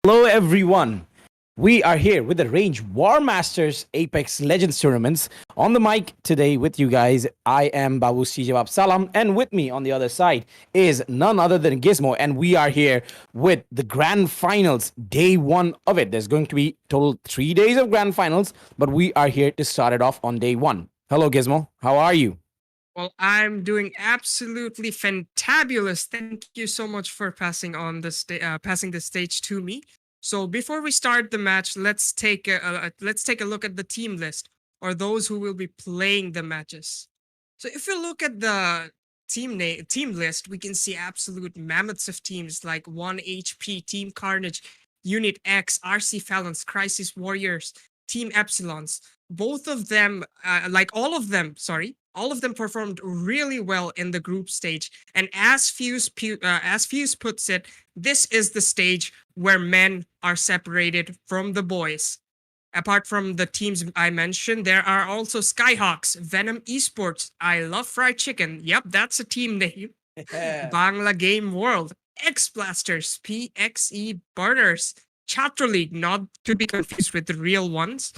Hello, everyone. We are here with the Range Warmasters Apex Legends tournaments. On the mic today with you guys, I am Babu Sijawab Salam, and with me on the other side is none other than Gizmo, and we are here with the Grand Finals, day one of it. There's going to be total 3 days of Grand Finals, but we are here to start it off on day one. Hello, Gizmo. How are you? Well, I'm doing absolutely fantabulous. Thank you so much for passing the stage to me. So before we start the match, let's take a look at the team list or those who will be playing the matches. So if you look at the team list, we can see absolute mammoths of teams like 1HP, Team Carnage, Unit X, RC Falcons, Crisis Warriors, Team Epsilons. Both of them, all of them performed really well in the group stage. And as Fuse puts it, this is the stage where men are separated from the boys. Apart from the teams I mentioned, there are also Skyhawks, Venom Esports, I Love Fried Chicken. Yep, that's a team name. Bangla Game World, X Blasters, PXE Burners, Chatra League, not to be confused with the real ones.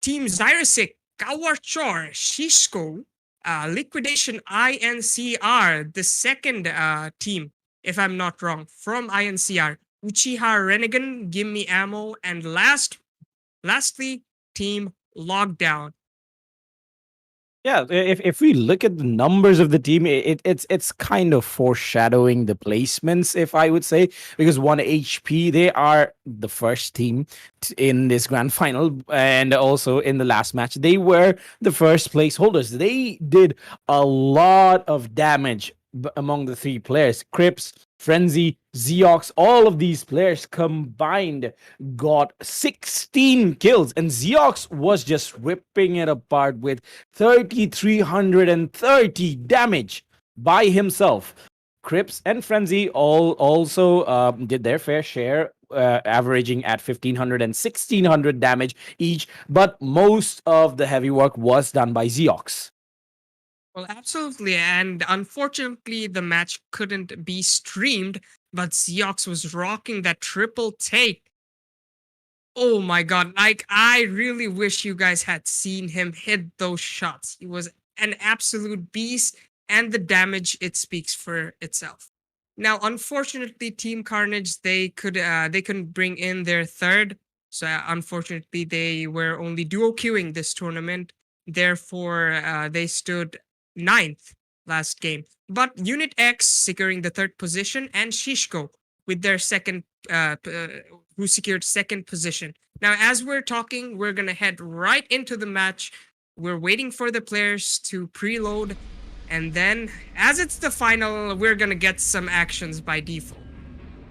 Team Zyrasic, Kawarchor, Shishko, Liquidation INCR, the second team, if I'm not wrong, from INCR, Uchiha Renegan, Gimme Ammo, and lastly, Team Lockdown. Yeah, if we look at the numbers of the team, it's kind of foreshadowing the placements, if I would say, because 1HP, they are the first team in this grand final, and also in the last match, they were the first place holders. They did a lot of damage among the three players. Crips, Frenzy, Zeox, all of these players combined got 16 kills, and Zeox was just ripping it apart with 3,330 damage by himself. Crips and Frenzy also did their fair share, averaging at 1,500 and 1,600 damage each, but most of the heavy work was done by Zeox. Well, absolutely. And unfortunately, the match couldn't be streamed, but Zeox was rocking that triple take. Oh my god, like I really wish you guys had seen him hit those shots. He was an absolute beast, and the damage it speaks for itself. Now, unfortunately, Team Carnage they couldn't bring in their third, so unfortunately they were only duo queuing this tournament. Therefore, they stood ninth last game. But Unit X securing the third position, and Shishko with their who secured second position. Now, as we're talking, we're gonna head right into the match. We're waiting for the players to preload, and then, as it's the final, we're gonna get some actions by default.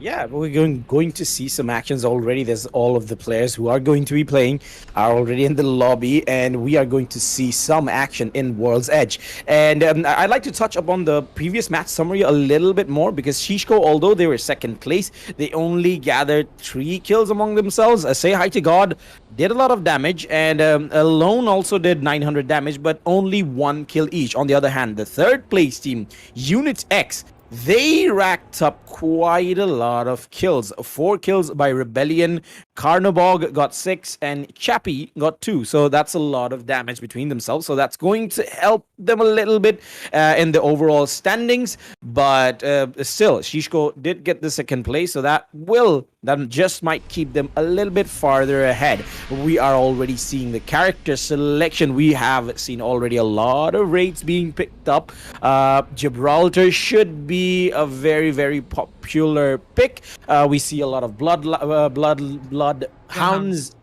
Yeah, we're going to see some actions already. There's all of the players who are going to be playing are already in the lobby, and we are going to see some action in World's Edge. And I'd like to touch upon the previous match summary a little bit more, because Shishko, although they were second place, they only gathered 3 kills among themselves. Say Hi to God did a lot of damage, and Alone also did 900 damage, but only 1 kill each. On the other hand, the third place team, Unit X, they racked up quite a lot of kills. 4 kills by Rebellion, Carnobog got 6, and Chappie got 2. So that's a lot of damage between themselves. So that's going to help them a little bit in the overall standings. But still, Shishko did get the second place. So that just might keep them a little bit farther ahead. We are already seeing the character selection. We have seen already a lot of raids being picked up. Gibraltar should be a very, very popular pick. We see a lot of bloodhounds,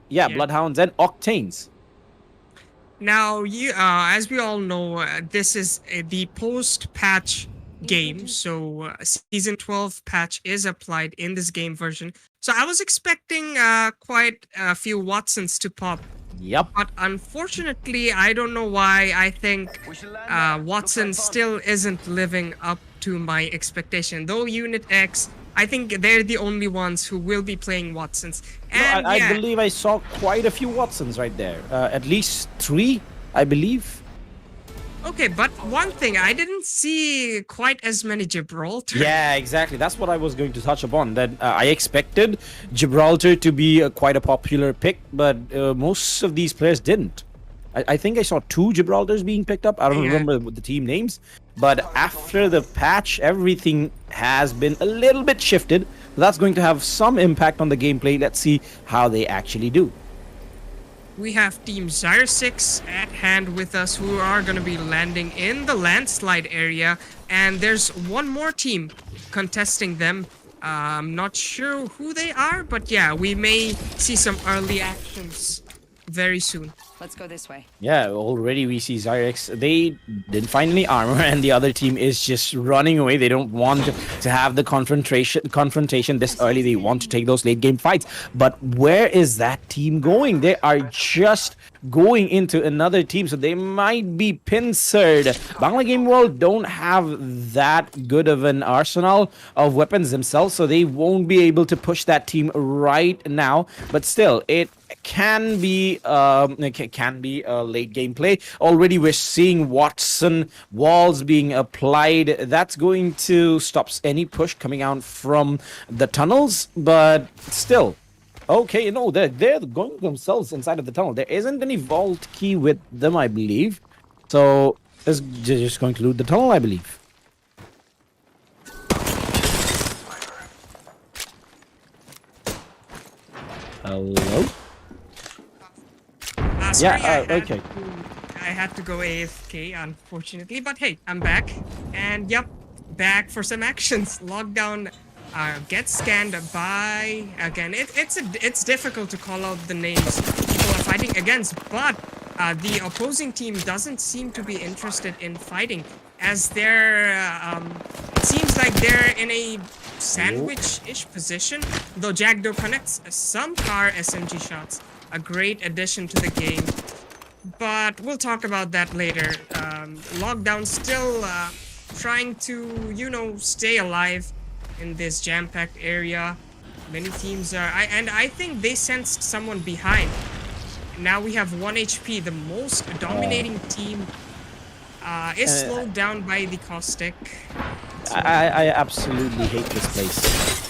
bloodhounds and octanes. Now, as we all know, this is the post-patch game, so season 12 patch is applied in this game version. So I was expecting quite a few Watsons to pop. Yep. But unfortunately, I don't know why. I think Watson still isn't living up to my expectation. Though Unit X, I think they're the only ones who will be playing Watsons. And no, I believe I saw quite a few Watsons right there. At least 3, I believe. Okay, but one thing, I didn't see quite as many Gibraltar. Yeah, exactly. That's what I was going to touch upon. That I expected Gibraltar to be quite a popular pick, but most of these players didn't. I think I saw 2 Gibraltars being picked up. I don't Yeah. remember the team names, but after the patch, everything has been a little bit shifted. That's going to have some impact on the gameplay. Let's see how they actually do. We have Team Zyre6 at hand with us who are going to be landing in the landslide area. And there's one more team contesting them. I'm not sure who they are, but yeah, we may see some early actions very soon. Let's go this way. Yeah, already we see Zyrex. They didn't find any armor, and the other team is just running away. They don't want to have the confrontation this early. They want to take those late game fights. But where is that team going? They are just going into another team, so they might be pincered. Bangla Game World don't have that good of an arsenal of weapons themselves, so they won't be able to push that team right now. But still, it can be a late game play. Already we're seeing Watson walls being applied. That's going to stop any push coming out from the tunnels, but still. Okay, no, they're going themselves inside of the tunnel. There isn't any vault key with them, I believe. So they're just going to loot the tunnel, I believe. Hello? Sorry, Okay. I had to go AFK, unfortunately. But hey, I'm back. And yep, back for some actions. Lockdown gets scanned by... Again, it's difficult to call out the names people are fighting against. But the opposing team doesn't seem to be interested in fighting. As they're... it seems like they're in a sandwich-ish position. Though Jackdo connects some car SMG shots. A great addition to the game, but we'll talk about that later. Lockdown still trying to, you know, stay alive in this jam-packed area. Many teams are, and I think they sensed someone behind. Now we have 1 HP. The most dominating team is slowed down by the caustic. I absolutely hate this place.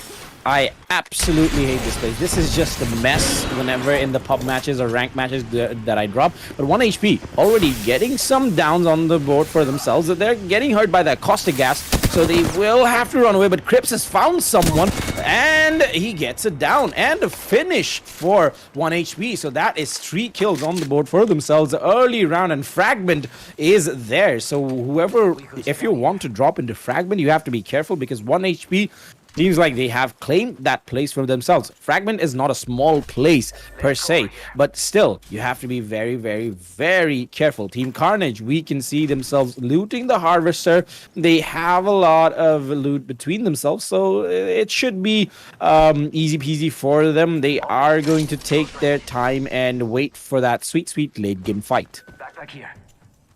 I absolutely hate this place. This is just a mess whenever in the pub matches or rank matches that I drop. But 1 HP, already getting some downs on the board for themselves. They're getting hurt by that caustic gas, so they will have to run away. But Crips has found someone, and he gets it down. And a finish for 1 HP. So that is 3 kills on the board for themselves early round, and Fragment is there. So whoever, if you want to drop into Fragment, you have to be careful because 1 HP... seems like they have claimed that place for themselves. Fragment is not a small place per se, but still, you have to be very, very, very careful. Team Carnage, we can see themselves looting the Harvester. They have a lot of loot between themselves, so it should be easy peasy for them. They are going to take their time and wait for that sweet, sweet late game fight. Back here.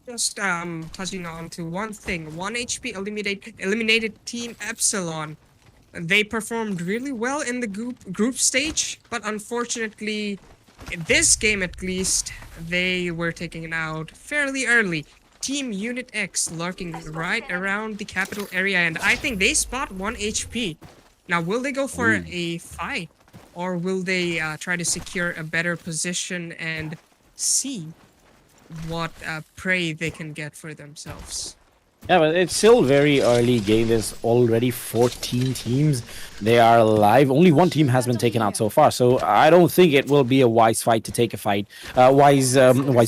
Just touching on to one thing. 1 HP eliminated Team Epsilon. They performed really well in the group stage, but unfortunately, in this game at least, they were taken out fairly early. Team Unit X lurking right around the capital area, and I think they spot 1 HP. Now, will they go for a fight, or will they try to secure a better position and see what prey they can get for themselves? Yeah, but it's still very early game. There's already 14 teams. They are alive. Only 1 team has been taken out so far. So I don't think it will be a wise fight to take a fight. Wise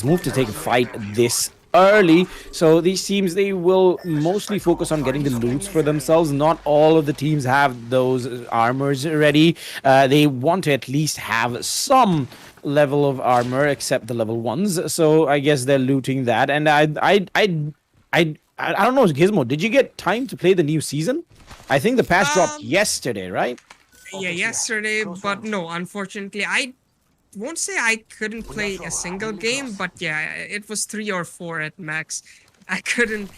move to take a fight this early. So these teams, they will mostly focus on getting the loots for themselves. Not all of the teams have those armors ready. They want to at least have some level of armor, except the level 1s. So I guess they're looting that. And I don't know, Gizmo, did you get time to play the new season? I think the patch dropped yesterday, right? Yeah, yesterday, but no, unfortunately, I won't say I couldn't play a single game, but yeah, it was 3 or 4 at max. I couldn't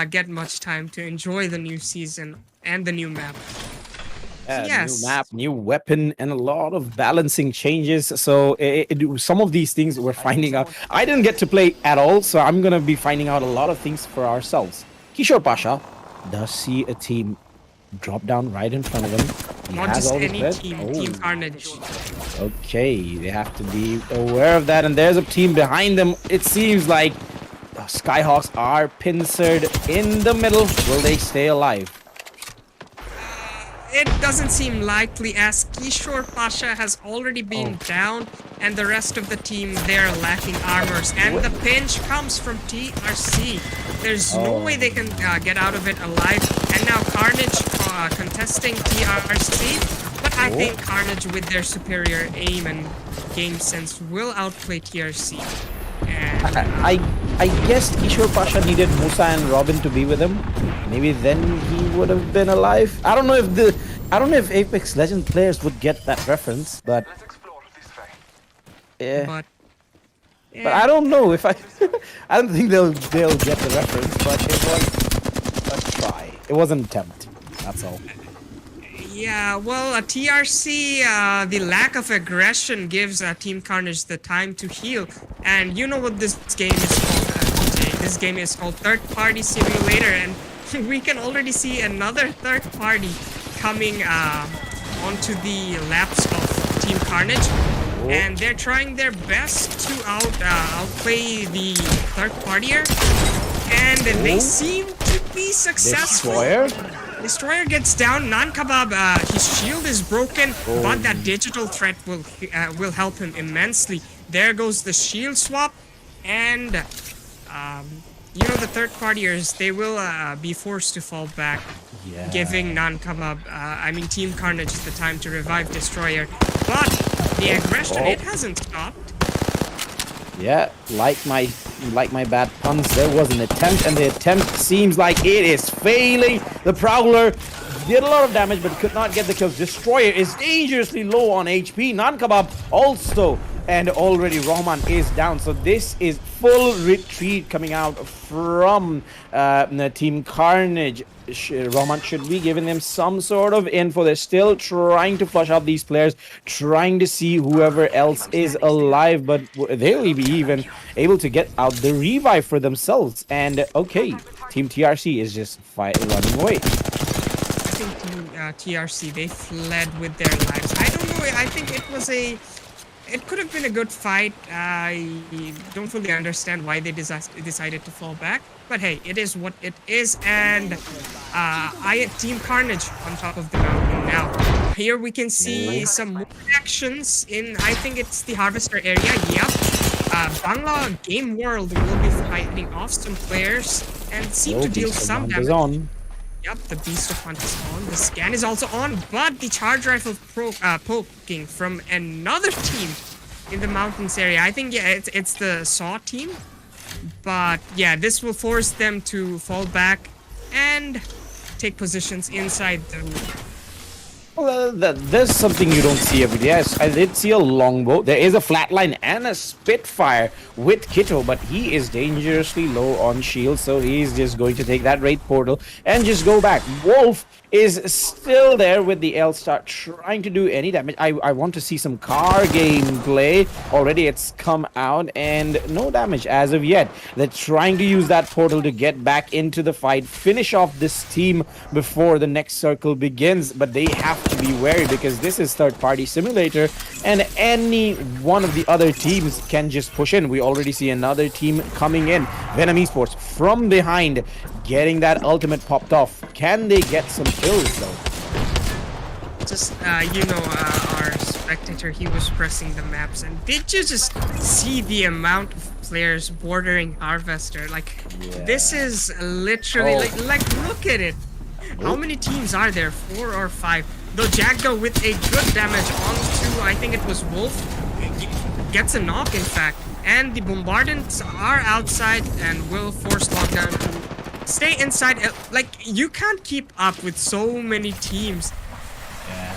get much time to enjoy the new season and the new map. Yeah, new Yes. map, new weapon, and a lot of balancing changes. So some of these things we're finding out. I didn't get to play at all, so I'm gonna be finding out a lot of things for ourselves. Kishore Pasha does see a team drop down right in front of him. He Not has just all the any players. team, Oh, Team Carnage. okay. They have to be aware of that. And there's a team behind them. It seems like the Skyhawks are pincered in the middle. Will they stay alive? It doesn't seem likely as Kishore Pasha has already been down and the rest of the team they're lacking armors and the pinch comes from TRC. There's no way they can get out of it alive and now Carnage contesting TRC, but I think Carnage with their superior aim and game sense will outplay TRC. And I guess Kishore Pasha needed Musa and Robin to be with him. Maybe then he would have been alive. I don't know if Apex Legend players would get that reference, but yeah. but But I don't know if I I don't think they'll get the reference, but it was a try. It was an attempt. That's all. yeah, well, TRC, the lack of aggression gives Team Carnage the time to heal. And you know what this game is called, TJ? This game is called Third Party Simulator, and we can already see another third party coming onto the laps of Team Carnage. And they're trying their best to outplay the third partier. And they seem to be successful. Destroyer gets down. Non-Kebab, his shield is broken, but that digital threat will help him immensely. There goes the shield swap, and you know the third partiers, they will be forced to fall back, giving Non-Kebab, I mean Team Carnage, the time to revive Destroyer. But the aggression, it hasn't stopped. Yeah, like my bad puns, there was an attempt, and the attempt seems like it is failing. The Prowler did a lot of damage, but could not get the kills. Destroyer is dangerously low on HP. Non-Kebab also, and already Rahman is down. So this is full retreat coming out from Team Carnage. Rahman should be giving them some sort of info. They're still trying to flush out these players, trying to see whoever else is alive, but they'll be even able to get out the revive for themselves. And okay, Team TRC is just running away. I think Team TRC, they fled with their lives. I don't know, I think it could have been a good fight. I don't fully understand why they decided to fall back. But hey, it is what it is. And Team Carnage on top of the mountain now. Here we can see some more actions in, I think it's the Harvester area. Yep. Bangla Game World will be fighting off some players and seem to deal some damage. Yep, the Beast of Hunt is on. The scan is also on, but the charge rifle poking from another team in the mountains area. I think, yeah, it's the Saw team. But yeah, this will force them to fall back and take positions inside the room. Well, there's something you don't see every day. I did see a longbow. There is a flatline and a Spitfire with Kito, but he is dangerously low on shield, so he's just going to take that raid portal and just go back. Wolf is still there with the L-Star trying to do any damage. I want to see some car gameplay. Already it's come out and no damage as of yet. They're trying to use that portal to get back into the fight, finish off this team before the next circle begins, but they have to be wary because this is third-party simulator and any one of the other teams can just push in. We already see another team coming in. Venom eSports from behind, getting that ultimate popped off. Can they get some kills though? Just, you know, our spectator, he was pressing the maps, and did you just see the amount of players bordering Harvester? Like, this is literally, like, look at it. How many teams are there? 4 or 5? Though Jackdaw with a good damage onto, I think it was Wolf, gets a knock in fact. And the Bombardants are outside and will force lockdown to stay inside. Like, you can't keep up with so many teams.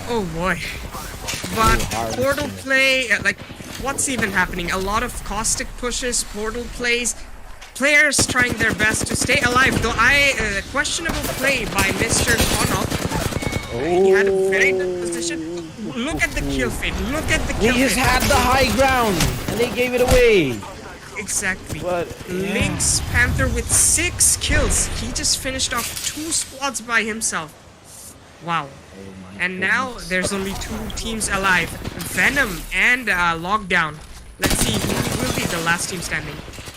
Oh boy. But portal play, like, what's even happening? A lot of caustic pushes, portal plays, players trying their best to stay alive. Though questionable play by Mr. Konop. He had a very good position. Oh, Look at the kill feed. Look at the they kill just feed. had the high ground and they gave it away. Exactly. But yeah. Lynx Panther with 6 kills. He just finished off 2 squads by himself. Wow. Oh my And now goodness. there's only 2 teams alive. Venom and Lockdown. Let's see who will be the last team standing.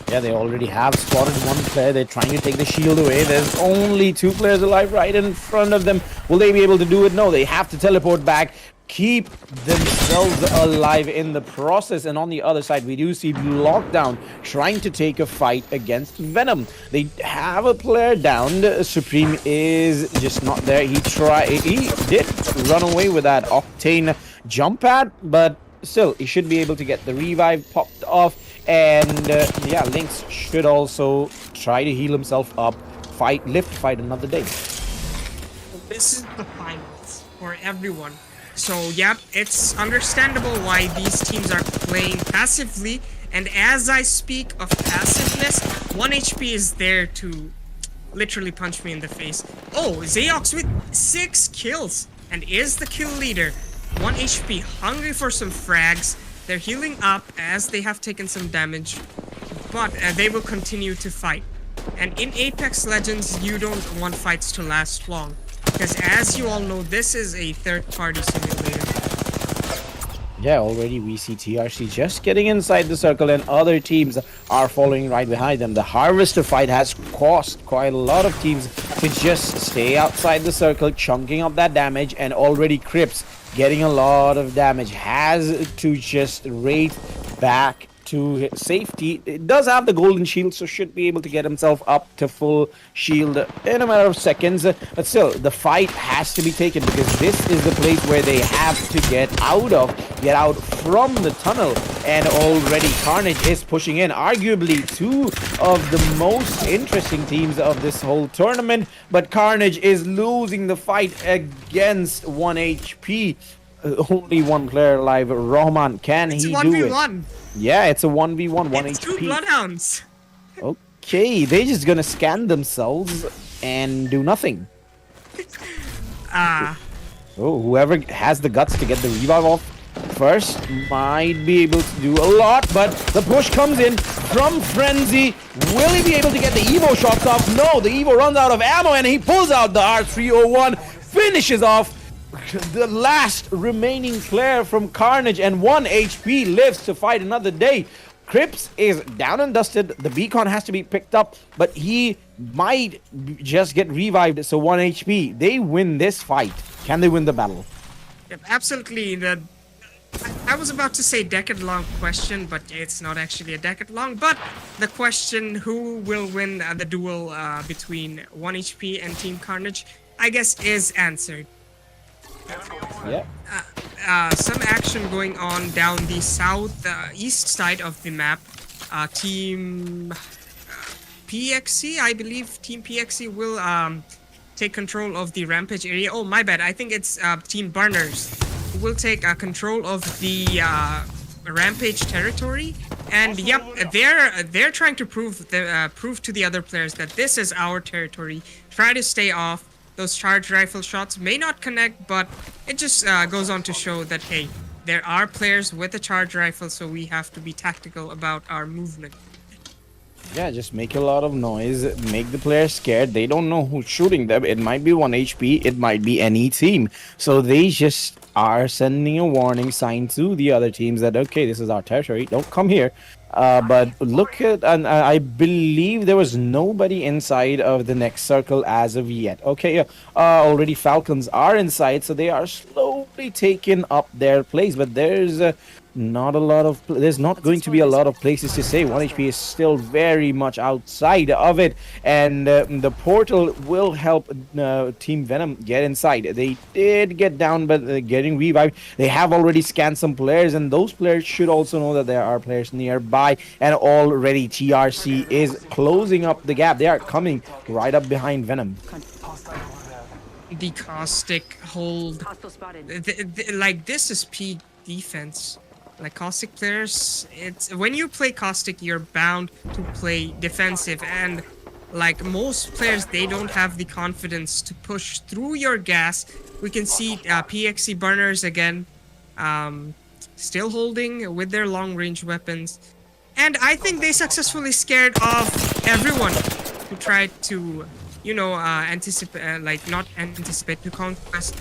Yeah, they already have spotted one player. They're trying to take the shield away. There's only 2 players alive right in front of them. Will they be able to do it? No, they have to teleport back, keep themselves alive in the process. And on the other side, we do see Lockdown trying to take a fight against Venom. They have a player down. Supreme is just not there. He did run away with that Octane jump pad, but still, he should be able to get the revive popped off. And yeah, Lynx should also try to heal himself up, fight another day. This is the finals for everyone. So, yep, it's understandable why these teams are playing passively. And as I speak of passiveness, 1 HP is there to literally punch me in the face. Oh, Zayox with 6 kills and is the kill leader. 1 HP, hungry for some frags. They're healing up as they have taken some damage, but they will continue to fight. And in Apex Legends, you don't want fights to last long, because as you all know, this is a third-party simulator. Yeah, already we see TRC just getting inside the circle and other teams are following right behind them. The Harvester fight has cost quite a lot of teams to just stay outside the circle, chunking up that damage, and already Crips getting a lot of damage has to just raid back to safety. It does have the golden shield, so should be able to get himself up to full shield in a matter of seconds. But still, the fight has to be taken because this is the place where they have to get out from the tunnel. And already Carnage is pushing in, arguably 2 of the most interesting teams of this whole tournament. But Carnage is losing the fight against 1 HP. Only 1 player alive. Roman, can he do it? It's 1v1. Yeah, it's a 1v1, 1 it's HP. 2 Bloodhounds. Okay, they're just gonna scan themselves and do nothing. Ah. Oh, whoever has the guts to get the revive off first might be able to do a lot, but the push comes in from Frenzy. Will he be able to get the Evo shots off? No, the Evo runs out of ammo and he pulls out the R301, finishes off the last remaining player from Carnage, and 1 HP lives to fight another day. Crips is down and dusted. The beacon has to be picked up, but he might just get revived, so 1 HP. They win this fight. Can they win the battle? Yep, absolutely. I was about to say decade-long question, but it's not actually a decade-long. But the question, who will win the duel between 1 HP and Team Carnage, I guess is answered. Yeah. Some action going on down the east side of the map. Team PXC, I believe Team PXC will take control of the Rampage area. Oh, my bad. I think it's Team Burners who will take control of the Rampage territory. And yep, they're trying to prove to the other players that this is our territory. Try to stay off. Those charge rifle shots may not connect, but it just goes on to show that, hey, there are players with a charge rifle, so we have to be tactical about our movement. Yeah, just make a lot of noise, make the players scared. They don't know who's shooting them. It might be 1 HP, it might be any team. So they just are sending a warning sign to the other teams that, okay, this is our territory, don't come here. But look at, and I believe there was nobody inside of the next circle as of yet. Okay, already Falcons are inside, so they are slowly taking up their place. But there's there's not going to be a lot of places to stay. 1 HP is still very much outside of it, and the portal will help Team Venom get inside. They did get down, but getting revived. They have already scanned some players, and those players should also know that there are players nearby, and already TRC is closing up the gap. They are coming right up behind Venom. The Caustic hold, like this is peak defense. Like Caustic players, it's when you play Caustic, you're bound to play defensive, and Like most players, they don't have the confidence to push through your gas. We can see PXC burners again, still holding with their long-range weapons. And I think they successfully scared off everyone who tried to, anticipate, not anticipate, to conquest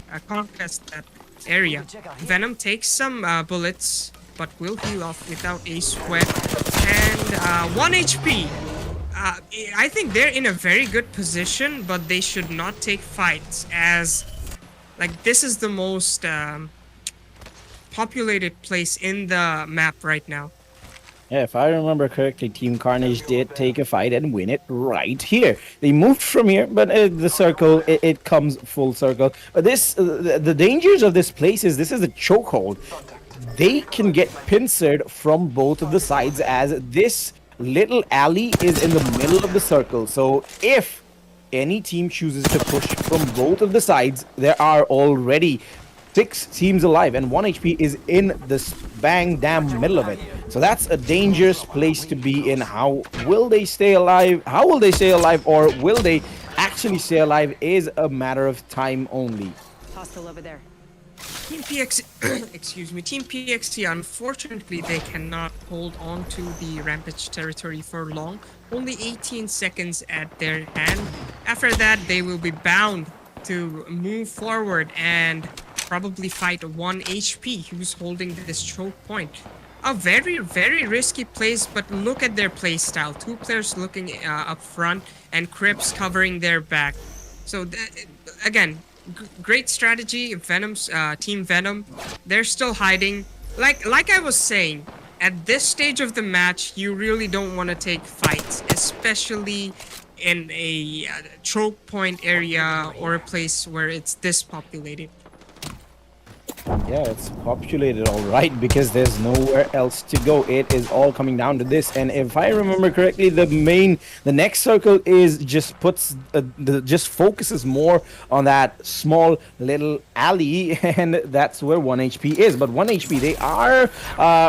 that area. Venom takes some bullets, but will heal off without a sweat. And 1 HP. I think they're in a very good position, but they should not take fights, as this is the most populated place in the map right now. Yeah, if I remember correctly, Team Carnage did take a fight and win it right here. They moved from here, but the circle, it comes full circle. But the dangers of this place is this is a chokehold. They can get pincered from both of the sides, as this little alley is in the middle of the circle. So if any team chooses to push from both of the sides, there are already 6 teams alive, and 1 HP is in this bang damn middle of it. So that's a dangerous place to be in. How will they stay alive? How will they stay alive, or will they actually stay alive is a matter of time only. Hostile over there. Team PXC, excuse me, Team PXC, unfortunately, they cannot hold on to the Rampage territory for long. Only 18 seconds at their hand. After that, they will be bound to move forward and probably fight 1 HP who's holding this choke point. A very, very risky place, but look at their play style. 2 players looking up front and Crips covering their back. So, again, great strategy. Venom's Team Venom, they're still hiding. Like I was saying, at this stage of the match, you really don't want to take fights, especially in a choke point area or a place where it's this populated. Yeah, it's populated all right, because there's nowhere else to go. It is all coming down to this, and if I remember correctly, the next circle is just focuses more on that small little alley, and that's where 1 HP is. But 1 HP, they are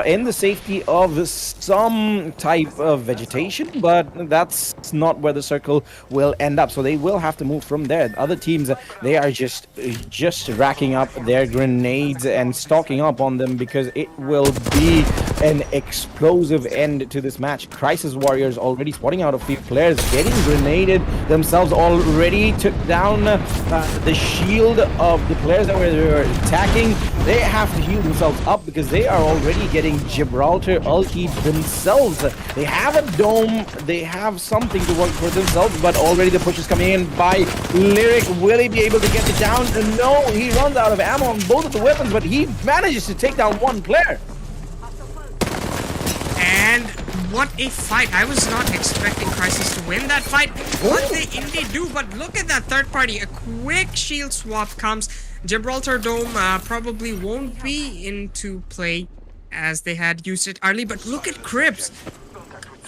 in the safety of some type of vegetation, but that's not where the circle will end up. So they will have to move from there. Other teams, they are just racking up their grenades and stocking up on them, because it will be an explosive end to this match. Crisis Warriors already spotting out a few players, getting grenaded themselves, already took down the shield of the players that were attacking. They have to heal themselves up, because they are already getting Gibraltar ulti themselves. They have a dome, they have something to work for themselves, but already the push is coming in by Lyric. Will he be able to get it down? No, he runs out of ammo on both of the weapons, but he manages to take down 1 player. And what a fight. I was not expecting Crisis to win that fight. What they indeed do, but look at that third party. A quick shield swap comes. Gibraltar Dome probably won't be into play, as they had used it early, but look at Cribs.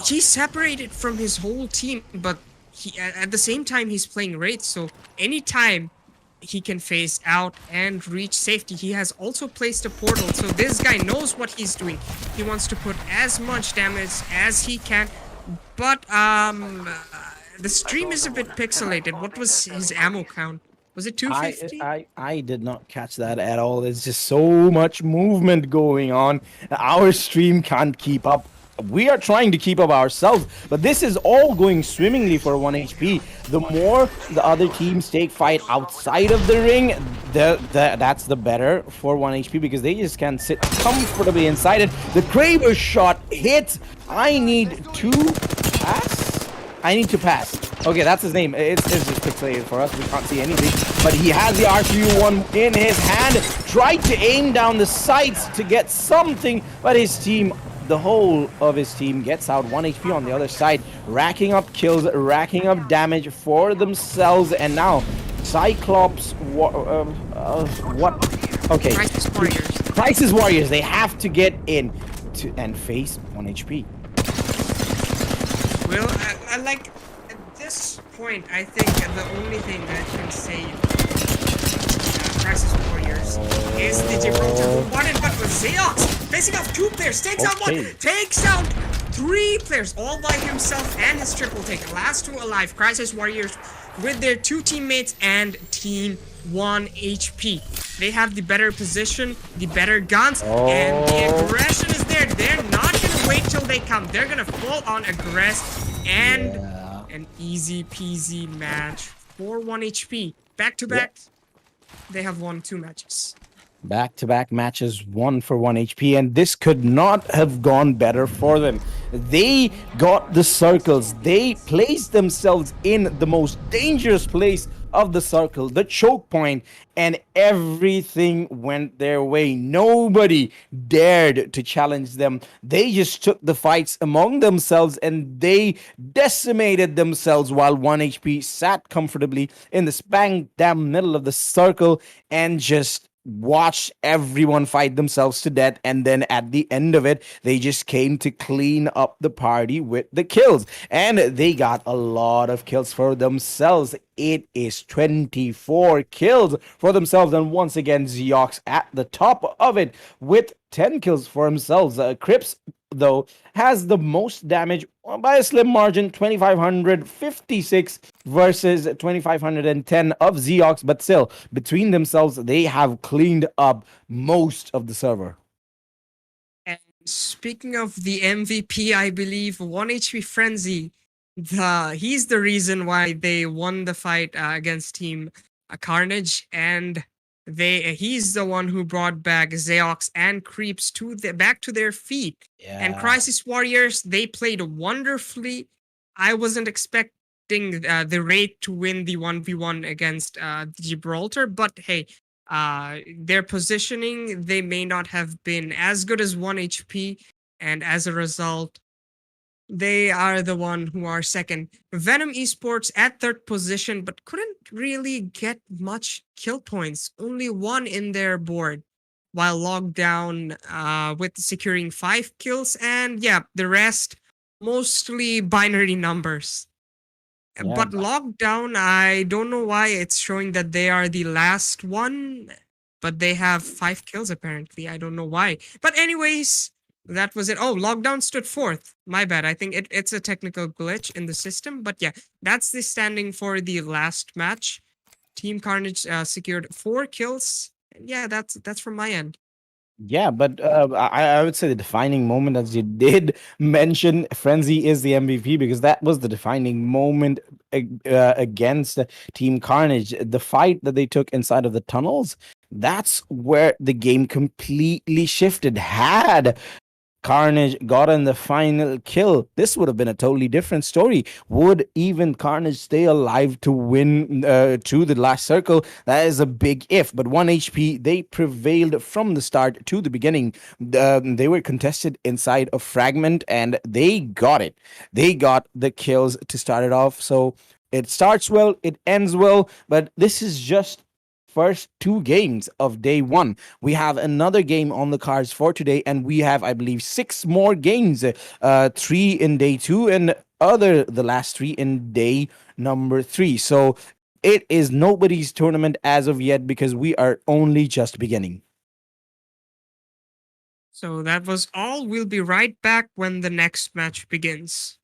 He's separated from his whole team, but at the same time he's playing Wraith, so anytime he can phase out and reach safety. He has also placed a portal, so this guy knows what he's doing. He wants to put as much damage as he can, but the stream is a bit pixelated. What was his ammo count? Was it 250? I did not catch that at all. There's just so much movement going on. Our stream can't keep up. We are trying to keep up ourselves, but this is all going swimmingly for 1 HP. The more the other teams take fight outside of the ring, that's the better for 1 HP, because they just can sit comfortably inside it. The Kraber shot hit. I need to pass. Okay, that's his name. It's just pixelated for us. We can't see anything. But he has the RQ-1 in his hand. Tried to aim down the sights to get something, but his team, the whole of his team, gets out 1 HP on the other side, racking up kills, racking up damage for themselves. And now Cyclops, what? Okay, Crisis Warriors, they have to get in and face 1 HP. Well, I like, at this point, I think the only thing that can save Crisis Warriors is the Gibraltar who won it, but with Zeox facing off 2 players, takes out 1, takes out three players all by himself and his triple take. Last two alive. Crisis Warriors with their two teammates and team 1 HP. They have the better position, the better guns, and the Oh, aggression is there. They're not gonna wait till they come. They're gonna full on aggress, and yeah. an easy peasy match for 1 HP. Back to Yeah. back, they have won 2 matches. Back-to-back matches, 1 for 1 HP, and this could not have gone better for them. They got the circles. They placed themselves in the most dangerous place of the circle, the choke point, and everything went their way. Nobody dared to challenge them. They just took the fights among themselves and they decimated themselves while 1 HP sat comfortably in the bang damn middle of the circle and just watch everyone fight themselves to death, and then at the end of it they just came to clean up the party with the kills, and they got a lot of kills for themselves. It is 24 kills for themselves, and once again Zeox at the top of it with 10 kills for himself. Crips though has the most damage by a slim margin, 2556 versus 2510 of Zeox, but still between themselves they have cleaned up most of the server. And speaking of the MVP, I believe 1 HP Frenzy, he's the reason why they won the fight against Team Carnage, and he's the one who brought back Zeox and Creeps back to their feet. And Yeah. Crisis Warriors, they played wonderfully. I wasn't expecting the Raid to win the 1v1 against Gibraltar, but hey, their positioning, they may not have been as good as 1 HP, and as a result, they are the one who are second. Venom Esports at third position, but couldn't really get much kill points. Only one in their board, while Lockdown with securing 5 kills, and yeah, the rest mostly binary numbers. Yeah. But Lockdown, I don't know why it's showing that they are the last one, but they have 5 kills apparently. I don't know why. But anyways, that was it. Oh, Lockdown stood fourth. My bad. I think it's a technical glitch in the system. But yeah, that's the standing for the last match. Team Carnage secured 4 kills. And yeah, that's from my end. Yeah, but I would say the defining moment, as you did mention, Frenzy is the MVP because that was the defining moment against Team Carnage. The fight that they took inside of the tunnels, that's where the game completely shifted. Had Carnage got in the final kill, this would have been a totally different story. Would even Carnage stay alive to win to the last circle? That is a big if. But 1 HP, they prevailed from the start to the beginning. They were contested inside a fragment and they got it. They got the kills to start it off. So it starts well, it ends well, but this is just first 2 games of day 1. We have another game on the cards for today, and we have, I believe, 6 more games. 3 in day 2, and the last 3 in day number 3. So it is nobody's tournament as of yet because we are only just beginning. So that was all. We'll be right back when the next match begins.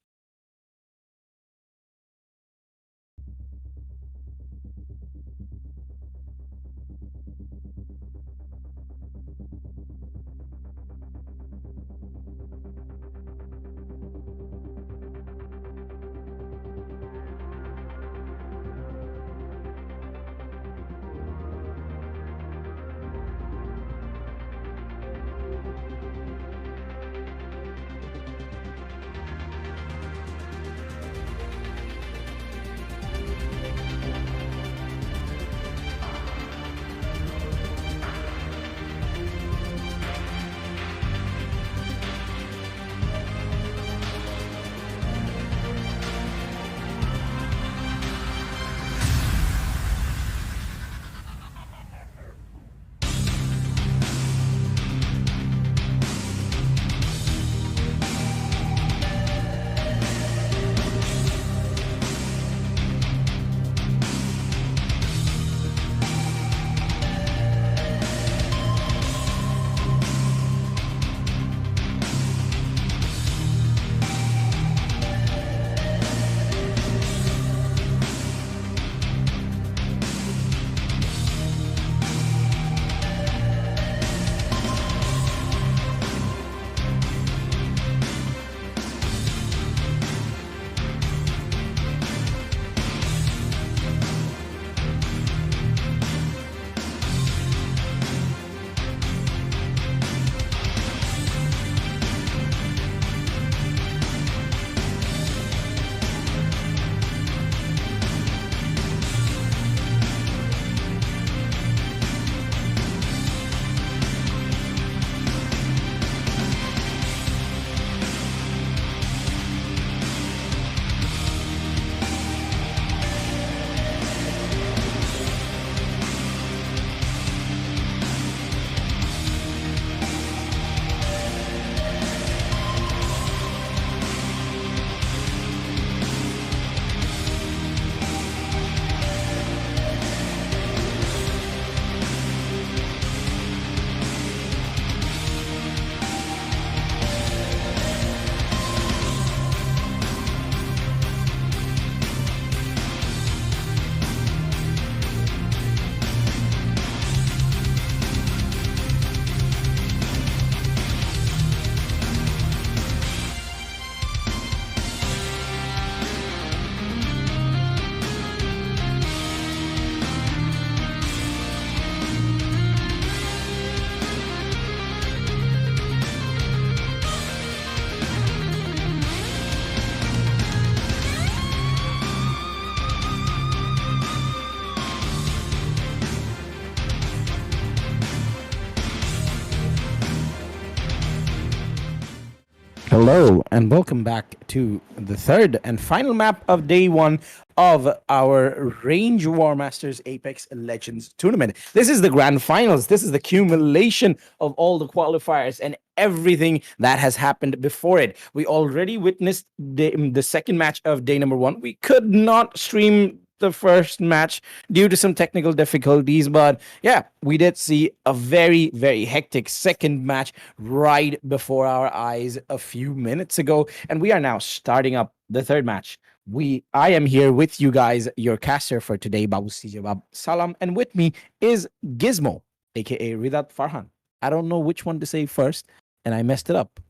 Hello and welcome back to the third and final map of day one of our Range Warmasters Apex Legends tournament. This is the grand finals. This is the accumulation of all the qualifiers and everything that has happened before it. We already witnessed the second match of day number one. We could not stream the first match due to some technical difficulties. But yeah, we did see a very, very hectic second match right before our eyes a few minutes ago. And we are now starting up the third match. I am here with you guys, your caster for today, Babu Sijabab Salam, and with me is Gizmo, aka Ridat Farhan. I don't know which one to say first, and I messed it up.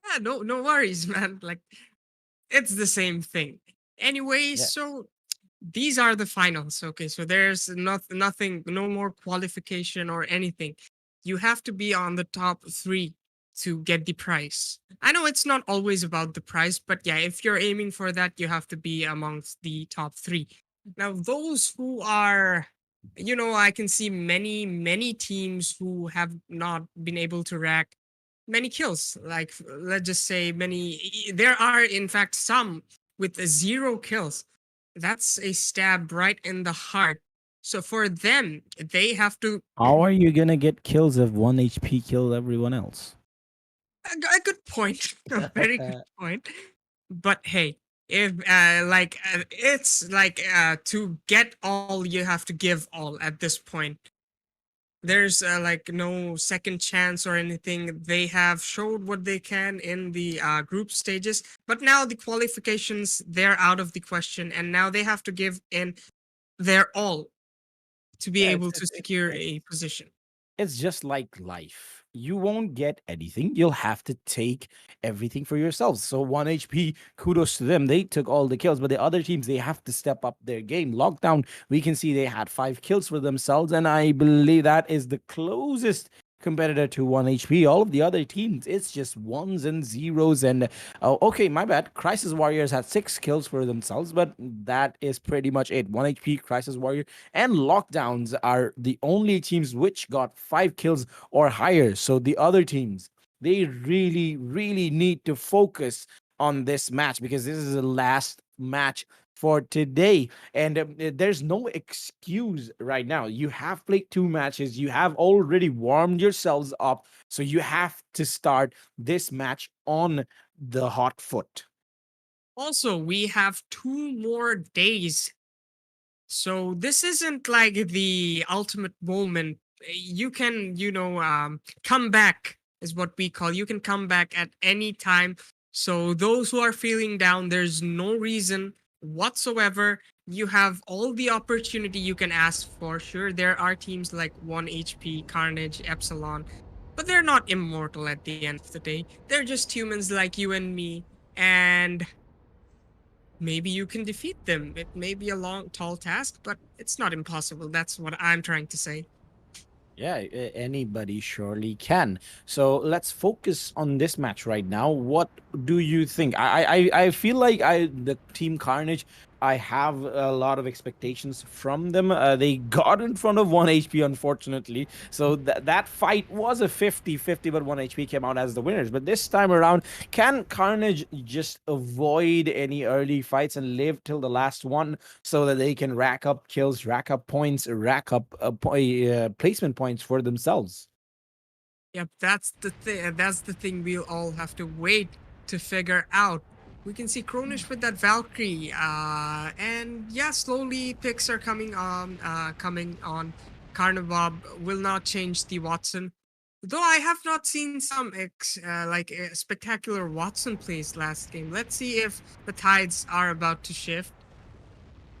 Yeah, no worries, man. Like it's the same thing. Anyway, Yeah. so these are the finals. Okay, so there's nothing, no more qualification or anything. You have to be on the top three to get the prize. I know it's not always about the prize, but yeah, if you're aiming for that, you have to be amongst the top three. Now, those who are, I can see many teams who have not been able to rack many kills. Like, let's just say there are, in fact, some with zero kills. That's a stab right in the heart. So for them, they have to How are you gonna get kills if 1 HP kills everyone else? a good point, a very good point. But hey, if it's like to get all, you have to give all at this point. There's like no second chance or anything. They have showed what they can in the group stages, but now the qualifications, they're out of the question, and now they have to give in their all to be Yeah, able to secure a position. it's just like life. You won't get anything. You'll have to take everything for yourselves. So 1 HP, kudos to them. They took all the kills, but the other teams, they have to step up their game. Lockdown, we can see they had 5 kills for themselves, and I believe that is the closest competitor to 1 HP. All of the other teams, it's just ones and zeros. And oh, okay, my bad. Crisis Warriors had 6 kills for themselves, but that is pretty much it. 1 HP, Crisis Warrior, and Lockdowns are the only teams which got 5 kills or higher. So the other teams, they really, really need to focus on this match because this is the last match for today. And there's no excuse right now. You have played 2 matches, you have already warmed yourselves up. So you have to start this match on the hot foot. Also, we have 2 more days. So this isn't like the ultimate moment. You can, come back is what we call. You can come back at any time. So those who are feeling down, there's no reason whatsoever. You have all the opportunity you can ask for. Sure, there are teams like 1 HP, Carnage, Epsilon, but they're not immortal at the end of the day. They're just humans like you and me. And maybe you can defeat them. It may be a long, tall task, but it's not impossible. That's what I'm trying to say. Yeah, anybody surely can. So let's focus on this match right now. What do you think? I feel like the Team Carnage, I have a lot of expectations from them. They got in front of 1 HP, unfortunately. So that fight was a 50-50, but 1 HP came out as the winners. But this time around, can Carnage just avoid any early fights and live till the last one so that they can rack up kills, rack up points, rack up placement points for themselves? Yep, that's the thing. That's the thing we'll all have to wait to figure out. We can see Kronish with that Valkyrie, and yeah, slowly picks are coming on. Carnivob will not change the Watson, though I have not seen some spectacular Watson plays last game. Let's see if the tides are about to shift.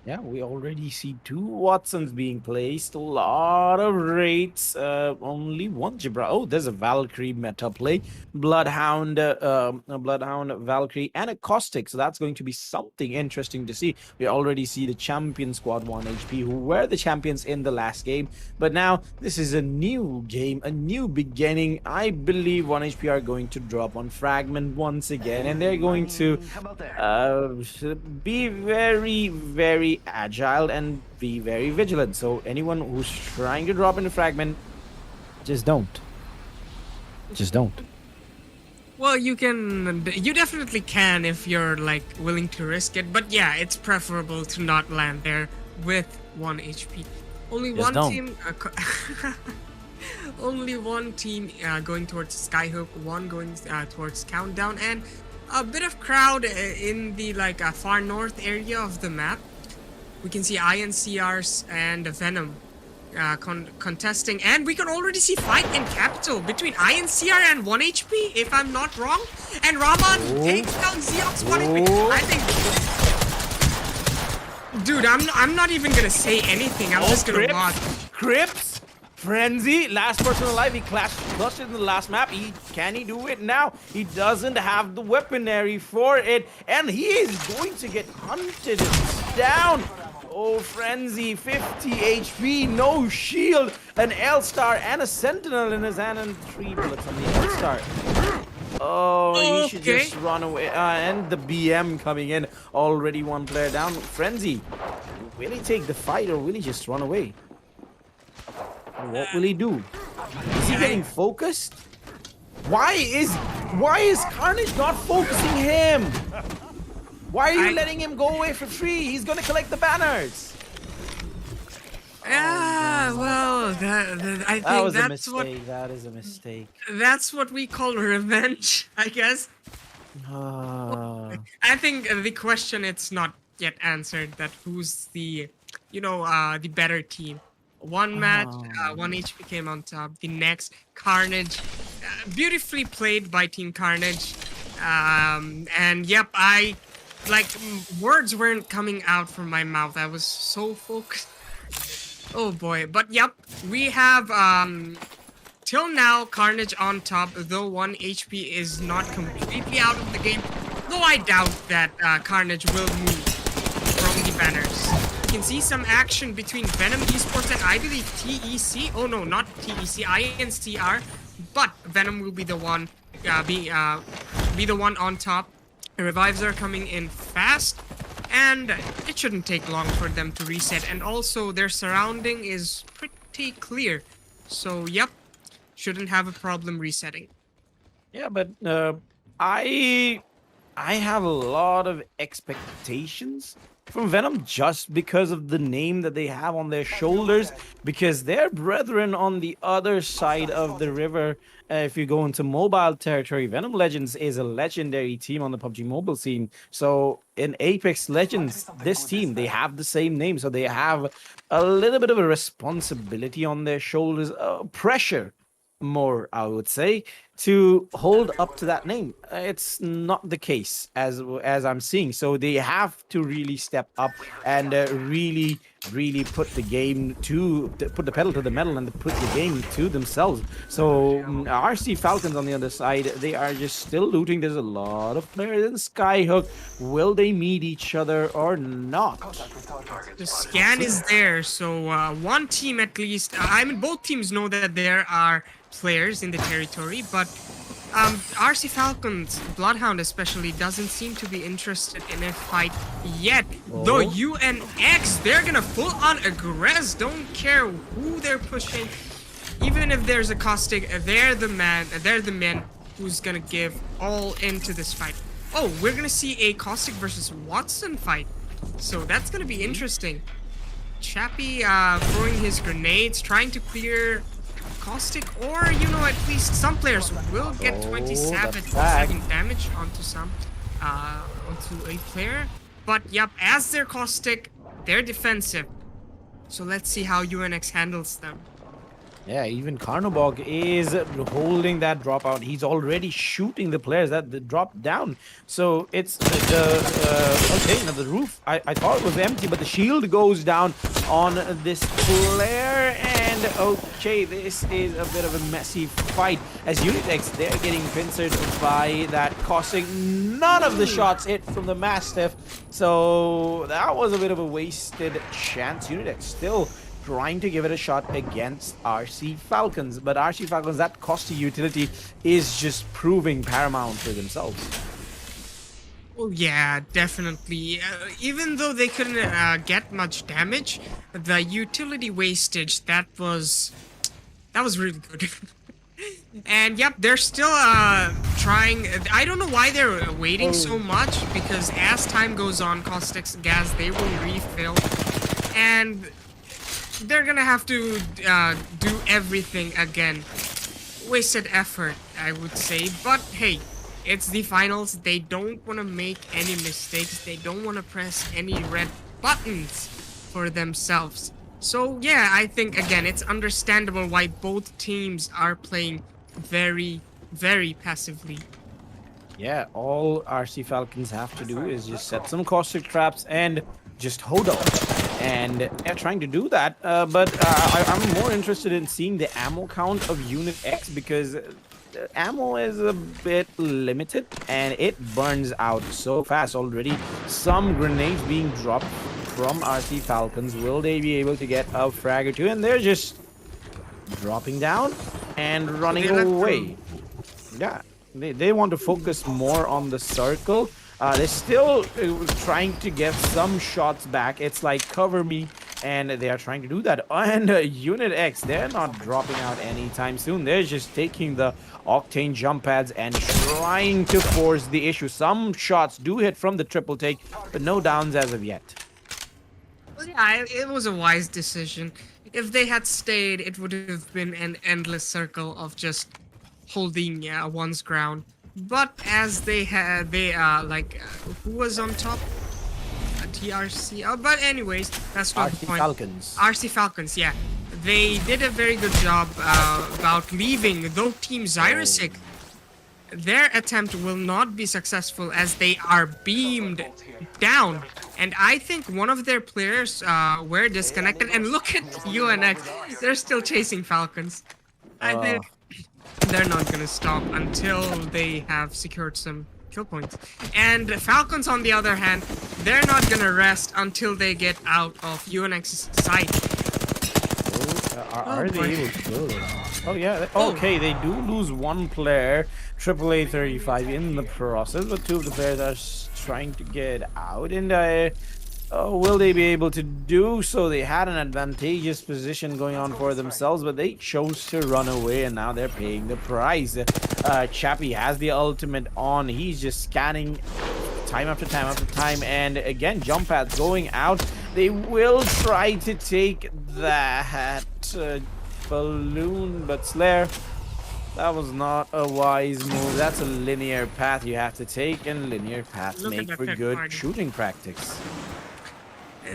Yeah, we already see 2 Watsons being placed. A lot of rates. Only one Jibra. Oh, there's a Valkyrie meta play. Bloodhound, a Bloodhound, Valkyrie, and a Caustic. So that's going to be something interesting to see. We already see the champion squad 1 HP, who were the champions in the last game. But now this is a new game, a new beginning. I believe 1 HP are going to drop on Fragment once again, and they're going to be very, very agile and be very vigilant. So anyone who's trying to drop into Fragment, just don't. Just don't. Well, you definitely can if you're like willing to risk it. But yeah, it's preferable to not land there with 1 HP. Only Just one don't. team, only one team going towards Skyhook, one going towards Countdown, and a bit of crowd in the like far north area of the map. We can see INCRs and Venom contesting, and we can already see fight in capital between INCR and 1 HP, if I'm not wrong. And Raman takes down Xeox 1 HP. I think, dude, I'm not even gonna say anything. I'm just gonna watch. Crips, Frenzy, last person alive. He clutched it in the last map. Can he do it now? He doesn't have the weaponry for it, and he is going to get hunted down. Oh, Frenzy, 50 HP, no shield, an L-Star and a Sentinel in his hand, and 3 bullets on the L-Star. Oh, he should just run away. And the BM coming in, already 1 player down. Frenzy, will he take the fight or will he just run away? What will he do? Is he getting focused? Why is Carnage not focusing him? Why are you letting him go away for free? He's gonna collect the banners. Yeah, well, I think that's what That is a mistake. that's what we call revenge, I guess. I think the question it's not yet answered, that who's the the better team. One match, 1 HP came on top. The next, Carnage, beautifully played by Team Carnage. And yep, words weren't coming out from my mouth. I was so focused. Oh boy, but yep, we have till now Carnage on top, though 1 HP is not completely out of the game. Though I doubt that Carnage will move from the banners. You can see some action between Venom eSports and I believe TEC. Oh no, not TEC, INCR. But Venom will be the one be the one on top. The revives are coming in fast, and it shouldn't take long for them to reset. And also their surrounding is pretty clear. So yep, shouldn't have a problem resetting. Yeah, but I have a lot of expectations from Venom just because of the name that they have on their shoulders, because their brethren on the other side of the river, if you go into mobile territory, Venom Legends is a legendary team on the PUBG mobile scene. So in Apex Legends, this team, they have the same name, so they have a little bit of a responsibility on their shoulders, pressure more, I would say, to hold up to that name. It's not the case as I'm seeing. So they have to really step up and really put the game to put the pedal to the metal and put the game to themselves. So RC Falcons on the other side, they are just still looting. There's a lot of players in Skyhook. Will they meet each other or not? The scan is there, so one team at least. I mean, both teams know that there are players in the territory, but RC Falcons, Bloodhound especially, doesn't seem to be interested in a fight yet. Though UNX, they're gonna full on aggress, don't care who they're pushing. Even if there's a caustic, they're the men who's gonna give all into this fight. Oh, we're gonna see a caustic versus Watson fight, so that's gonna be interesting. Chappie throwing his grenades, trying to clear caustic, or at least some players will get 27 damage onto a player. But yep, as they're caustic, they're defensive. So let's see how UNX handles them. Yeah, even Carnobog is holding that dropout. He's already shooting the players that drop down. So it's okay, now the roof, I thought it was empty, but the shield goes down on this player. And okay, this is a bit of a messy fight as Unitex, they're getting pincered by that caustic. None of the shots hit from the Mastiff. So that was a bit of a wasted chance. Unitex still trying to give it a shot against RC Falcons, but RC Falcons, that costly utility is just proving paramount for themselves. Oh yeah, definitely. Even though they couldn't get much damage, the utility wastage, that was really good. And yep, they're still trying. I don't know why they're waiting so much, because as time goes on, Caustic's gas, they will refill, and they're gonna have to do everything again. Wasted effort, I would say, but hey, it's the finals. They don't want to make any mistakes. They don't want to press any red buttons for themselves. So yeah, I think again, it's understandable why both teams are playing very, very passively. Yeah, all RC Falcons have to do is just set some caustic traps and just hold on. And they're trying to do that, but I'm more interested in seeing the ammo count of Unit X, because the ammo is a bit limited and it burns out so fast already. Some grenades being dropped from RC Falcons. Will they be able to get a frag or two? And they're just dropping down and running away. Yeah, they want to focus more on the circle. They're still trying to get some shots back. It's like cover me, and they are trying to do that. And Unit X, they're not dropping out anytime soon. They're just taking the Octane jump pads and trying to force the issue. Some shots do hit from the triple take, but no downs as of yet. Well, yeah, it was a wise decision. If they had stayed, it would have been an endless circle of just holding one's ground. But as they who was on top? TRC. But anyways, that's not the point. Falcons. RC Falcons, yeah. They did a very good job about leaving, though Team Zyrisic. Their attempt will not be successful as they are beamed down. And I think one of their players were disconnected. And look at UNX. They're still chasing Falcons. I think they're not gonna stop until they have secured some kill points. And Falcons, on the other hand, they're not gonna rest until they get out of UNX's sight. Are they able to kill them? Oh yeah. Okay, they do lose one player, AAA 35 in the process, but two of the players are trying to get out. And will they be able to do so? They had an advantageous position going on for themselves, but they chose to run away, and now they're paying the price. Chappie has the ultimate on. He's just scanning time after time after time, and again, jump pads going out. They will try to take that balloon, but Slayer, that was not a wise move. That's a linear path you have to take, and linear paths make for good shooting practice.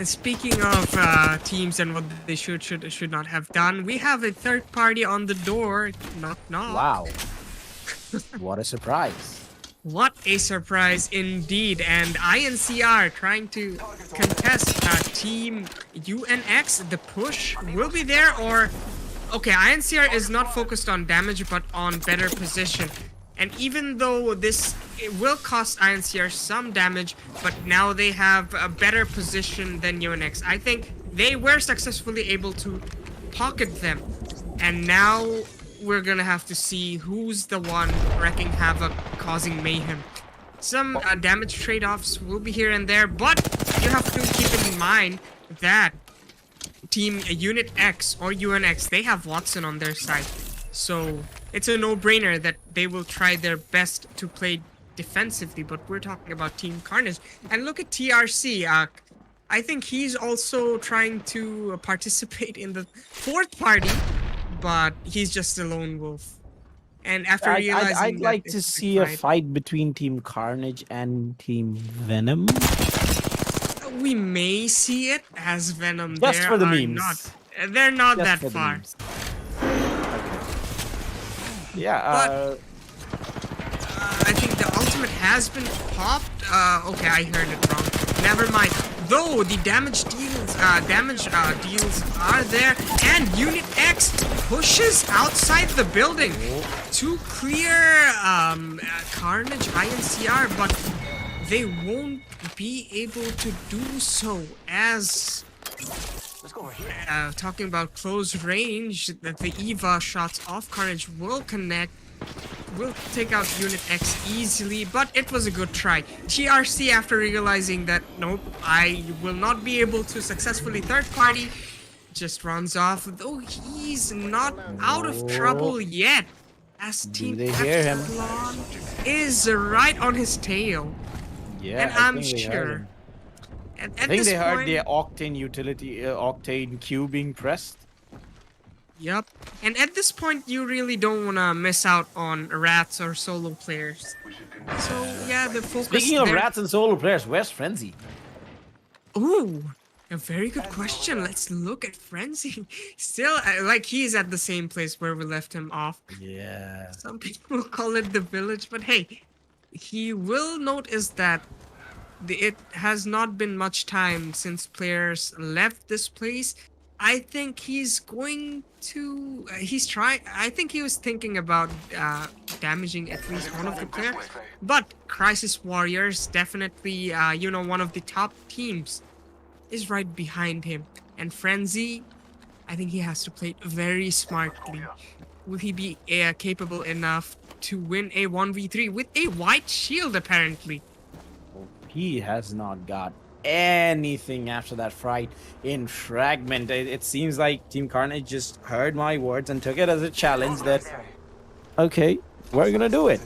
Speaking of teams and what they should not have done, we have a third party on the door. Knock knock. Wow. What a surprise. What a surprise indeed. And INCR trying to contest Team UNX. The push will be there, or... Okay, INCR is not focused on damage, but on better position. And even though it will cost INCR some damage, but now they have a better position than UNX. I think they were successfully able to pocket them. And now we're gonna have to see who's the one wreaking havoc, causing mayhem. Some damage trade-offs will be here and there, but you have to keep in mind that Team Unit X or UNX, they have Watson on their side. So it's a no-brainer that they will try their best to play defensively, but we're talking about Team Carnage. And look at TRC. I think he's also trying to participate in the fourth party, but he's just a lone wolf. And after realizing I'd like to see a fight between Team Carnage and Team Venom. We may see it as Venom. Just for the memes. They're not that far. Yeah, but I think the ultimate has been popped. Okay, I heard it wrong. Never mind. Though the damage deals are there, and Unit X pushes outside the building to clear Carnage INCR, but they won't be able to do so as... talking about close range, that the EVA shots off Carnage will connect, will take out Unit X easily, but it was a good try. TRC, after realizing that, nope, I will not be able to successfully third party, just runs off, though he's not out of trouble yet. as Do Team they hear him? Epsilon is right on his tail. Yeah, And I I'm think they heard sure him. I at think this they heard the point, Octane utility, Octane Q being pressed. yep. And at this point, you really don't want to miss out on rats or solo players. So yeah, the focus Speaking of there. rats and solo players, where's Frenzy? Ooh, a very good question. Let's look at Frenzy. Still, like he's at the same place where we left him off. Yeah. Some people call it the village, but hey, he will notice that it has not been much time since players left this place. I think he's going to. He's trying. I think he was thinking about damaging at least one of the players. But Crisis Warriors, definitely, one of the top teams, is right behind him. And Frenzy, I think he has to play it very smartly. Will he be capable enough to win a 1v3 with a white shield, apparently? He has not got anything after that fight in Fragment. It seems like Team Carnage just heard my words and took it as a challenge that, okay, we're gonna do it.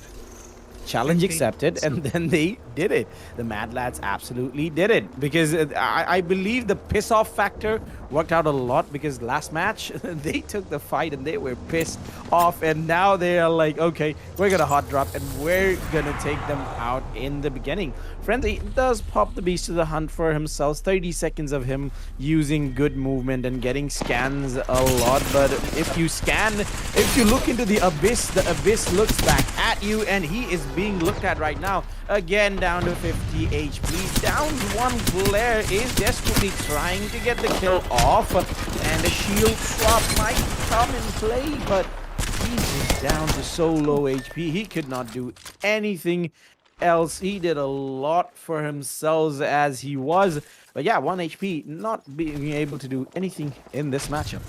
Challenge accepted, and then they did it. The Mad Lads absolutely did it, because I believe the piss off factor worked out a lot, because last match they took the fight and they were pissed off, and now they are like, okay, we're gonna hot drop and we're gonna take them out in the beginning. Frenzy does pop the beast to the hunt for himself. 30 seconds of him using good movement and getting scans a lot, but if you look into the abyss looks back at you, and he is being looked at right now. Again, down to 50 HP. Down one player, is desperately trying to get the kill off, and a shield swap might come in play, but he's just down to so low HP. He could not do anything else. He did a lot for himself as he was, but yeah, 1 HP, not being able to do anything in this matchup.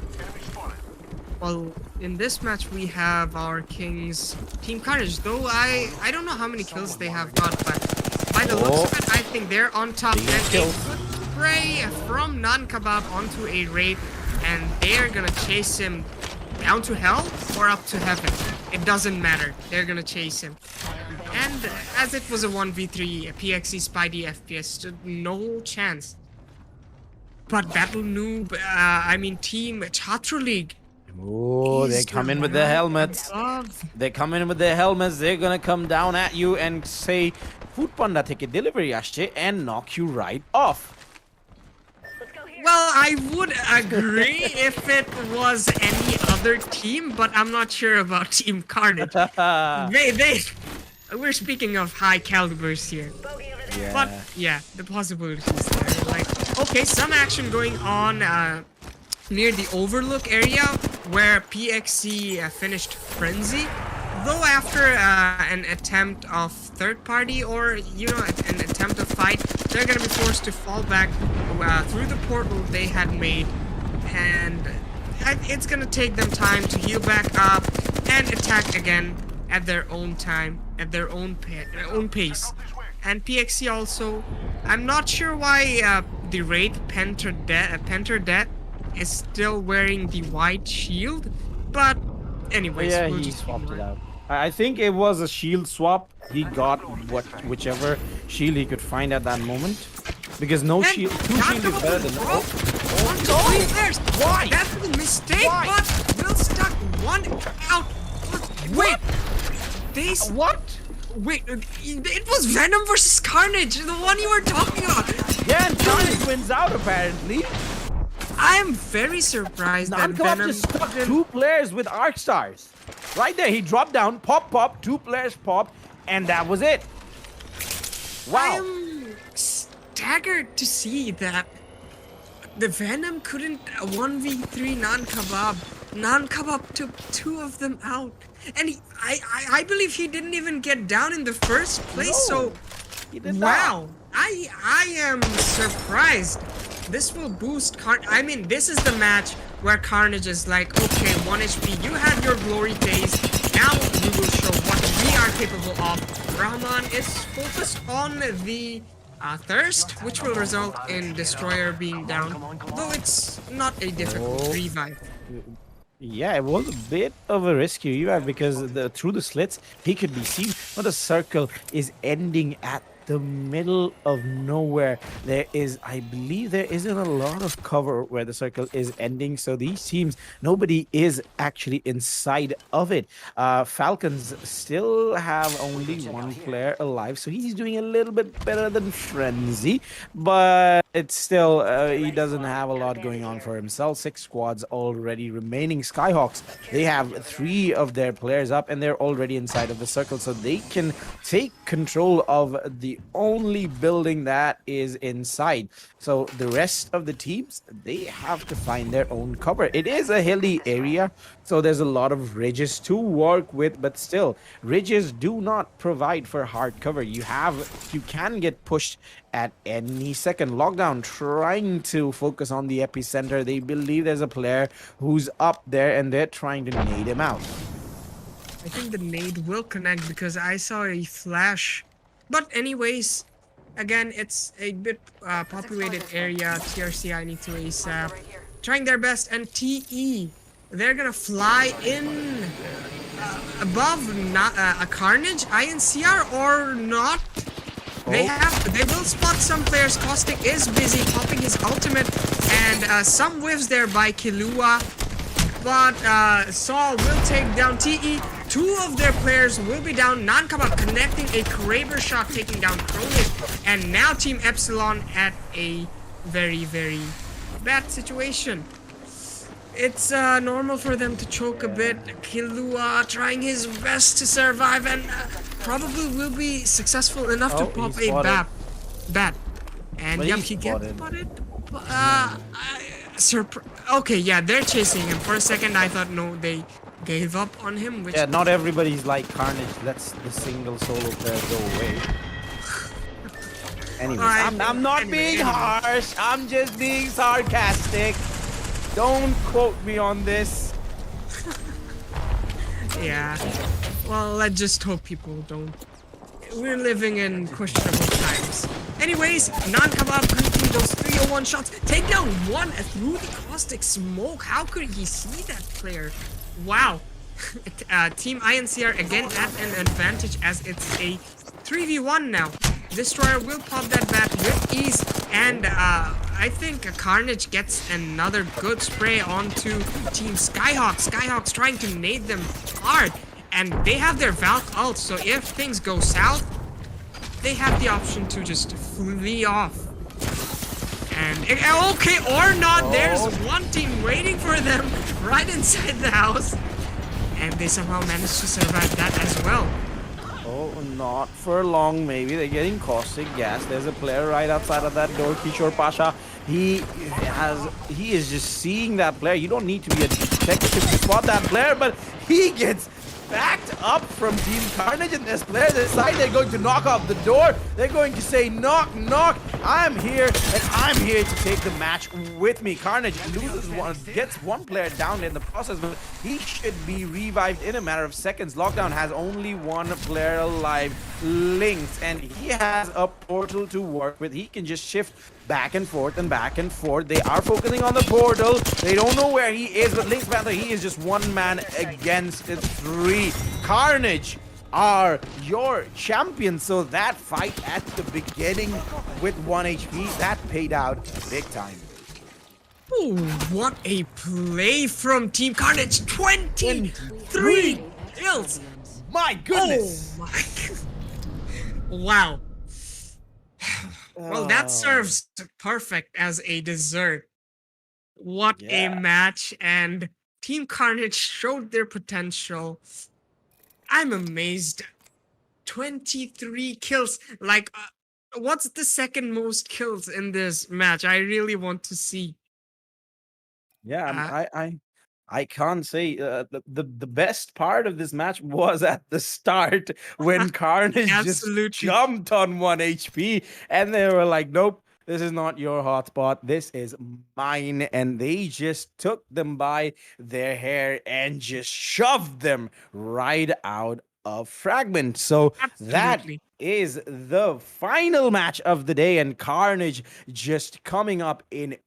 Well, in this match we have our Kings Team Carnage, though I don't know how many kills they have got, but by the looks of it, I think they're on top. And a good spray from Nan Kebab onto a Wraith, and they're gonna chase him down to hell or up to heaven. It doesn't matter. They're gonna chase him. And as it was a 1v3, PXE Spidey FPS stood no chance. But Battle Noob, Team Chatra League. Oh, they come in with their helmets. They come in with their helmets. They're gonna come down at you and say, "Food Panda take a delivery, Ashche," and knock you right off. Well, I would agree if it was any other team, but I'm not sure about Team Carnage. We're speaking of high calibers here. Yeah. But yeah, the possibilities there. Like, okay, some action going on near the Overlook area where PXC finished Frenzy. Though after an attempt of third party, or an attempt of fight, they're gonna be forced to fall back through the portal they had made, and it's gonna take them time to heal back up and attack again at their own time, at their own pace. And PXC also, I'm not sure why the Wraith Penterdet is still wearing the white shield, but anyways, Yeah, we'll he just swapped it out. I think it was a shield swap. He got whichever shield he could find at that moment, because no And shield, two not shield is better than no. One to three players. Why? That's a mistake, Why? but Will stuck one out. Wait, What? Wait, it was Venom versus Carnage, the one you were talking about. Yeah, and Carnage wins out apparently. I am very surprised that Nan Kebab Venom just stuck didn't- 2 players with arc stars. Right there, he dropped down, pop, 2 players pop, and that was it. Wow. I'm staggered to see that the Venom couldn't 1v3 Nan Kebab. Nan Kebab took 2 of them out. And I believe he didn't even get down in the first place, No, so he did wow. I am surprised. This will boost this is the match where Carnage is like, okay, 1 HP, you had your glory days, now we will show what we are capable of. Rahman is focused on the Thirst, which will result in Destroyer being down, though it's not a difficult revive. Yeah, it was a bit of a risk here, yeah, because through the slits he could be seen, but the circle is ending at the middle of nowhere. There is, I believe, there isn't a lot of cover where the circle is ending. So these teams, nobody is actually inside of it. Falcons still have only one player alive, so he's doing a little bit better than Frenzy, but it's still he doesn't have a lot going on for himself. Six squads already remaining. Skyhawks, they have three of their players up and they're already inside of the circle, so they can take control of the only building that is inside. So the rest of the teams, they have to find their own cover. It is a hilly area, so there's a lot of ridges to work with, but still, ridges do not provide for hard cover. You can get pushed at any second. Lockdown trying to focus on the epicenter. They believe there's a player who's up there and they're trying to nade him out. I think the nade will connect because I saw a flash. But anyways, again, it's a bit populated area. TRCI need to ASAP. Trying their best, and TE, they're gonna fly in above a Carnage, INCR or not. They will spot some players. Caustic is busy popping his ultimate, and some whiffs there by Killua. But Saul will take down TE. Two of their players will be down. Non-Kabab connecting a Kraber shot, taking down Cronus. And now Team Epsilon at a very, very bad situation. It's normal for them to choke a bit. Killua trying his best to survive and probably will be successful enough to pop a bat. And But yep, he's he gets spotted. spotted. Okay, yeah, they're chasing him. For a second, I thought no, they gave up on him. Which Yeah, not everybody's like Carnage. Let's the single solo player go away. Anyways, Alright, I'm not being harsh. I'm just being sarcastic. Don't quote me on this. Yeah. Well, let's just hope people don't. We're living in questionable times. Anyways, non-Kabab connecting those 301 shots. Take down one through the caustic smoke. How could he see that player? Wow. Team INCR again at an advantage as it's a 3v1 now. Destroyer will pop that bat with ease, and I think Carnage gets another good spray onto Team Skyhawks. Skyhawks trying to nade them hard, and they have their Valk ult, so if things go south, they have the option to just flee off. And okay, or not, there's one team waiting for them right inside the house, and they somehow managed to survive that as well. Oh, not for long, maybe. They're getting caustic gas. There's a player right outside of that door, Kishore Pasha. He is just seeing that player. You don't need to be a detective to spot that player, but he gets backed up from Team Carnage, and there's players inside. They're going to knock off the door. They're going to say, knock, knock. I'm here, and I'm here to take the match with me. Carnage loses one, gets one player down in the process, but he should be revived in a matter of seconds. Lockdown has only one player alive, Lynx, and he has a portal to work with. He can just shift back and forth and back and forth. They are focusing on the portal. They don't know where he is, but Lynx Panther, he is just one man against three. Carnage are your champions. So that fight at the beginning with 1 HP, that paid out big time. Ooh, what a play from Team Carnage. 23 kills. My goodness. Oh my. Wow. Well, that serves perfect as a dessert. What a match, and Team Carnage showed their potential. I'm amazed. 23 kills. Like, what's the second most kills in this match? I really want to see. Yeah, I can't say the best part of this match was at the start when Carnage just jumped on 1 HP and they were like, nope, this is not your hotspot, this is mine, and they just took them by their hair and just shoved them right out of Fragment. So that is the final match of the day, and Carnage just coming up in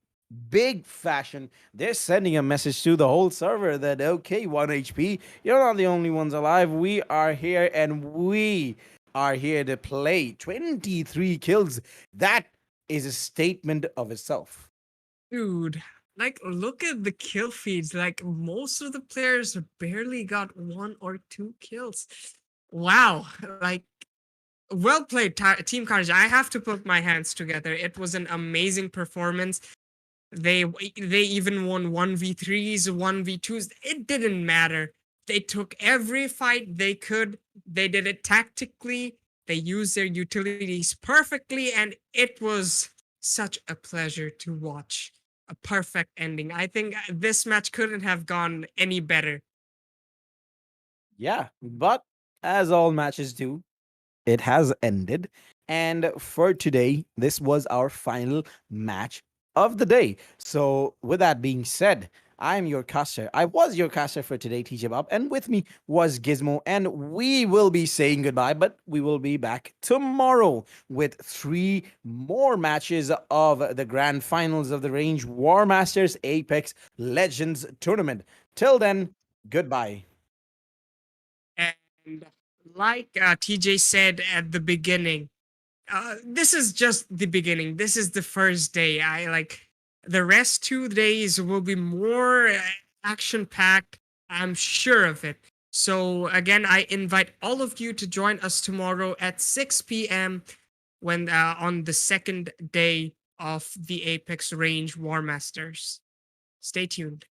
big fashion. They're sending a message to the whole server that, okay, 1 HP, you're not the only ones alive. We are here and we are here to play. 23 kills. That is a statement of itself. Dude, like look at the kill feeds. Like most of the players barely got one or two kills. Wow, like well played, Team Carnage. I have to put my hands together. It was an amazing performance. They even won 1v3s, 1v2s. It didn't matter. They took every fight they could. They did it tactically. They used their utilities perfectly, and it was such a pleasure to watch. A perfect ending. I think this match couldn't have gone any better. Yeah, but as all matches do, it has ended. And for today, this was our final match of the day. So, with that being said, I'm your caster. I was your caster for today, TJ Bob, and with me was Gizmo. And we will be saying goodbye, but we will be back tomorrow with 3 more matches of the grand finals of the Range Warmasters Apex Legends Tournament. Till then, goodbye. And like TJ said at the beginning, this is just the beginning. This is the first day. I like the rest 2 days will be more action packed. I'm sure of it. So again, I invite all of you to join us tomorrow at 6 p.m. when on the second day of the Apex Range War Masters. Stay tuned.